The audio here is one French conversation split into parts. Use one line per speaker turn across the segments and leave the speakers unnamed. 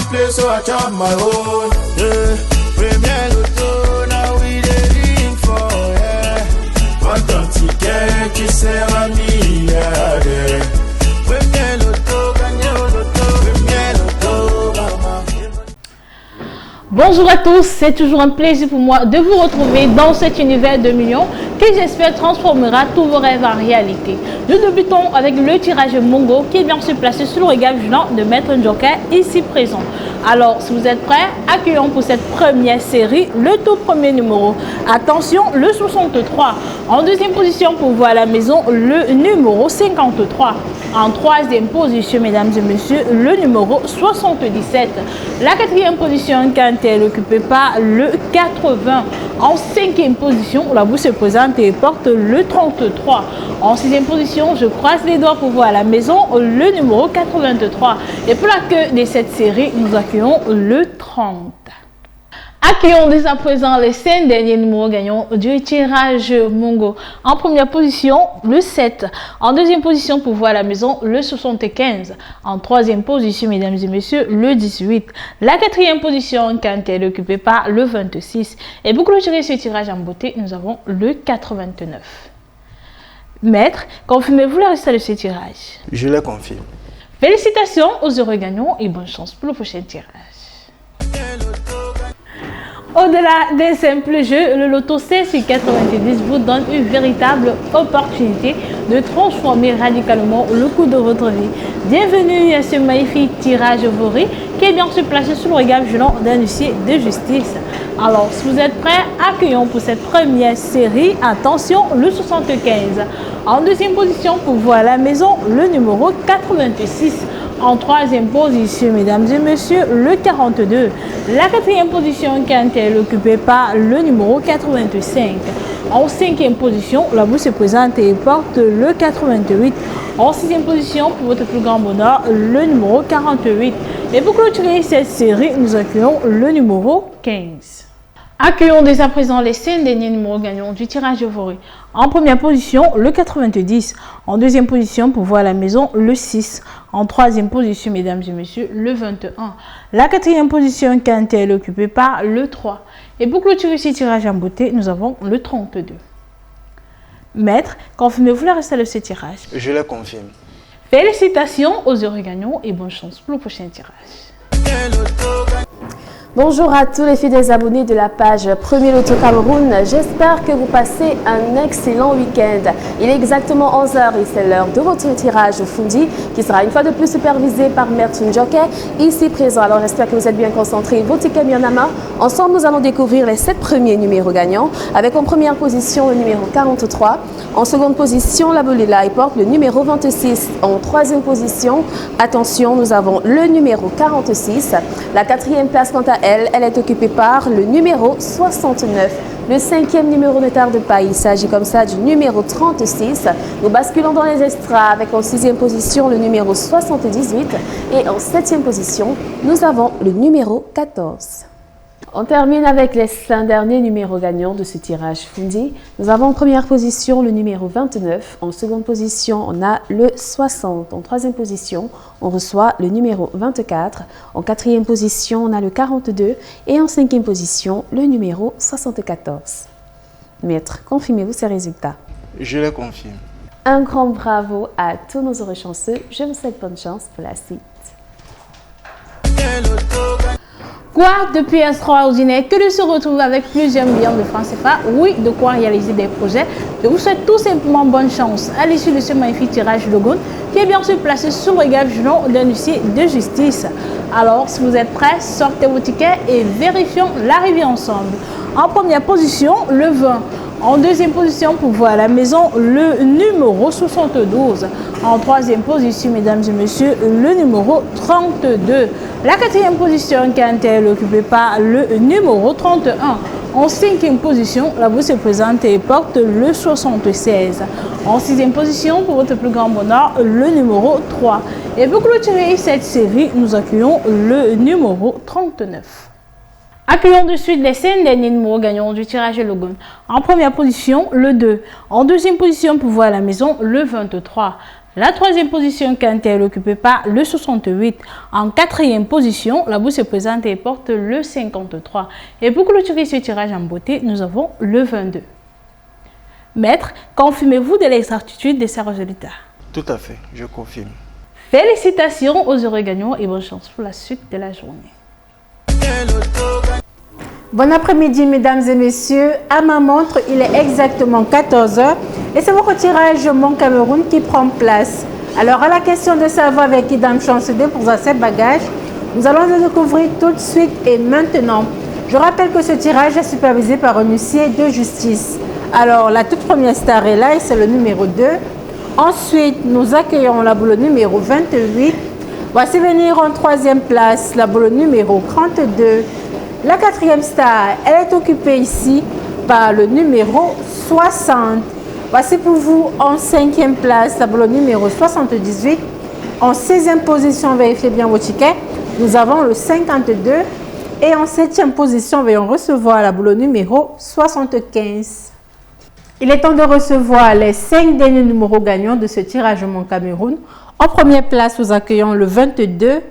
play, so I chop my own. Yeah. Premier Loto, now we dey for, yeah. What don't ticket, qui sert à milliardaire. Premier Loto, gagné au loto, premier Loto, maman.
Bonjour à tous, c'est toujours un plaisir pour moi de vous retrouver dans cet univers de millions qui j'espère transformera tous vos rêves en réalité. Nous débutons avec le tirage Mongo qui est bien sûr placé sous le regard vigilant de Maître Joker ici présent. Alors si vous êtes prêts, accueillons pour cette première série le tout premier numéro. Attention, le 63. En deuxième position pour voir à la maison le numéro 53. En troisième position, mesdames et messieurs, le numéro 77. La quatrième position, quand elle est occupée par le 80. En cinquième position, la bourse se présente et porte le 33. En sixième position, je croise les doigts pour voir à la maison le numéro 83. Et pour la queue de cette série, nous accueillons le 30. Accueillons dès à présent les 5 derniers numéros gagnants du tirage Mongo. En première position, le 7. En deuxième position, pour voir à la maison, le 75. En troisième position, mesdames et messieurs, le 18. La quatrième position, quand elle est occupée par le 26. Et pour clôturer ce tirage en beauté, nous avons le 89. Maître, confirmez-vous le résultat de ce tirage?
Je le confirme.
Félicitations aux heureux gagnants et bonne chance pour le prochain tirage. Au-delà des simples jeux, le loto 16 sur 90 vous donne une véritable opportunité de transformer radicalement le cours de votre vie. Bienvenue à ce magnifique tirage favori qui est bien sûr placé sous le regard vigilant d'un huissier de justice. Alors, si vous êtes prêts, accueillons pour cette première série, attention, le 75. En deuxième position, pour voir à la maison, le numéro 86. En troisième position, mesdames et messieurs, le 42. La quatrième position, quand elle est occupée par le numéro 85. En cinquième position, la bourse se présente et porte le 88. En sixième position, pour votre plus grand bonheur, le numéro 48. Et pour clôturer cette série, nous accueillons le numéro 15. Accueillons dès à présent les 5 derniers numéros gagnants du tirage favori. En première position, le 90. En deuxième position, pour voir à la maison, le 6. En troisième position, mesdames et messieurs, le 21. La quatrième position, quand elle est occupée par le 3. Et pour clôturer ce tirage en beauté, nous avons le 32. Maître, confirmez-vous le résultat de ce tirage?
Je le confirme.
Félicitations aux heureux gagnants et bonne chance pour le prochain tirage.
Bonjour à tous les fidèles abonnés de la page Premier Loto Cameroun. J'espère que vous passez un excellent week-end. Il est exactement 11h et c'est l'heure de votre tirage Fundi qui sera une fois de plus supervisé par Maître Joker ici présent. Alors j'espère que vous êtes bien concentrés. Vos tickets bien en main. Ensemble, nous allons découvrir les 7 premiers numéros gagnants avec en première position le numéro 43. En seconde position, la Bolila porte le numéro 26. En troisième position, attention, nous avons le numéro 46. La quatrième place, quant à elle est occupée par le numéro 69. Le cinquième numéro ne tarde pas, il s'agit comme ça du numéro 36. Nous basculons dans les extras avec en sixième position le numéro 78 et en septième position, nous avons le numéro 14. On termine avec les 5 derniers numéros gagnants de ce tirage Fundi. Nous avons en première position le numéro 29. En seconde position, on a le 60. En troisième position, on reçoit le numéro 24. En quatrième position, on a le 42. Et en cinquième position, le numéro 74. Maître, confirmez-vous ces résultats?
Je le confirme.
Un grand bravo à tous nos heureux chanceux. Je vous souhaite bonne chance pour la suite.
Quoi de plus extraordinaire que de se retrouver avec plusieurs millions de francs CFA? Oui, de quoi réaliser des projets. Je vous souhaite tout simplement bonne chance à l'issue de ce magnifique tirage de Gaulle qui est bien sûr placé sous le regard vigilant d'un huissier de justice. Alors, si vous êtes prêts, sortez vos tickets et vérifions l'arrivée ensemble. En première position, le 20. En deuxième position, pour voir à la maison, le numéro 72. En troisième position, mesdames et messieurs, le numéro 32. La quatrième position, quand elle est occupée par le numéro 31. En cinquième position, la bourse se présente et porte le 76. En sixième position, pour votre plus grand bonheur, le numéro 3. Et pour clôturer cette série, nous accueillons le numéro 39. Accueillons de suite les 5 derniers numéros gagnants du tirage Logan. En première position, le 2. En deuxième position, pour voir à la maison, le 23. La troisième position, Kanté, est occupée par le 68. En quatrième position, la bourse se présente et porte le 53. Et pour clôturer ce tirage en beauté, nous avons le 22. Maître, confirmez-vous de l'exactitude de ces résultats?
Tout à fait, je confirme.
Félicitations aux heureux gagnants et bonne chance pour la suite de la journée.
Bon après-midi, mesdames et messieurs. À ma montre, il est exactement 14 h et c'est votre tirage Mon Cameroun qui prend place. Alors, à la question de savoir avec qui Dame Chance dépose ses bagages, nous allons le découvrir tout de suite et maintenant. Je rappelle que ce tirage est supervisé par un huissier de justice. Alors, la toute première star est là et c'est le numéro 2. Ensuite, nous accueillons la boule numéro 28. Voici venir en troisième place la boule numéro 32. La quatrième star, elle est occupée ici par le numéro 60. Voici pour vous en cinquième place la boule numéro 78. En 16e position, vérifiez bien vos tickets, nous avons le 52. Et en 7e position, veuillons recevoir la boule numéro 75. Il est temps de recevoir les 5 derniers numéros gagnants de ce tirage Mon Cameroun. En première place, nous accueillons le 22.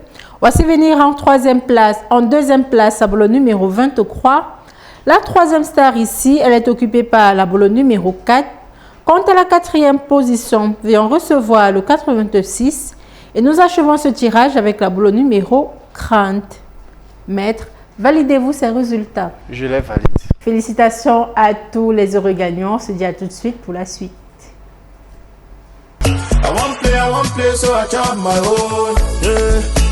Voici venir en troisième place. En deuxième place, la boule numéro 23. La troisième star ici, elle est occupée par la boule numéro 4. Quant à la quatrième position, veuillons recevoir le 86. Et nous achevons ce tirage avec la boule numéro 30. Maître, validez-vous ces résultats?
Je les valide.
Félicitations à tous les heureux gagnants. On se dit à tout de suite pour la suite.
I want play, so I chop my own. Yeah.